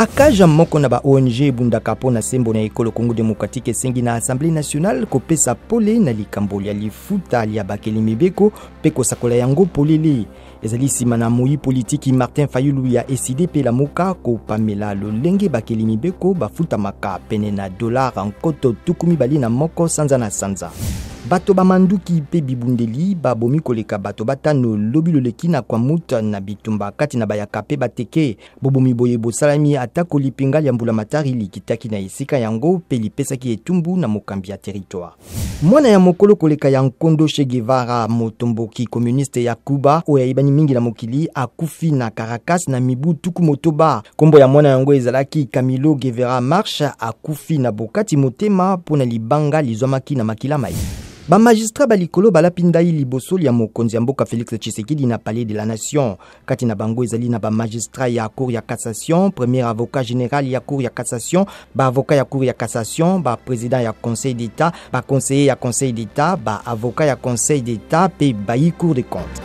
akaja moko na ba ONG bundaka pona sembo na ekolo Congo Démocratique esengi na Assemblée nationale kopesa pole na likambo ya lifuta ya bakeli mibeko pe kosakola yango polele. Ezali sima na moi politiki Martin Fayulu ya SDP la moka kopamela lolenge bakeli mibeko bafuta maka pene na dollar nkoto tukumi bali na moko sanza na sanza. Bato bamanduki pe bibundeli babomi koleka bato batano lobi loleki na kwa muta na bitumba kati na bayaka pe bateke bobomi boye bosalami atako lipinga ya mbula matari likitaki na esika yango pe lipesaki etumbu na mokambi ya territoire. Mwana ya mokolo koleka ya Nkondo Che Guevara motomboki communiste ya Cuba oya ibani mingi na mokili akufi na Caracas na mibu tuku motoba. Kombo ya mwana yango ezalaki Camilo Guevara Marche akufi na bokati motema pona libanga lizwamaki na makila mai. Ba magistrat balikolo balapindai liboso ya mokonzi ya mboka Félix Tshisekedi na Palais de la Nation. Kati na bango ezali na ba magistrat ya Cour ya Cassation, premier avocat général ya Cour ya Cassation, ba avocat ya Cour ya Cassation, ba président ya Conseil d'État, ba conseiller ya Conseil d'État, ba avocat ya Conseil d'État pe ba Cour des comptes.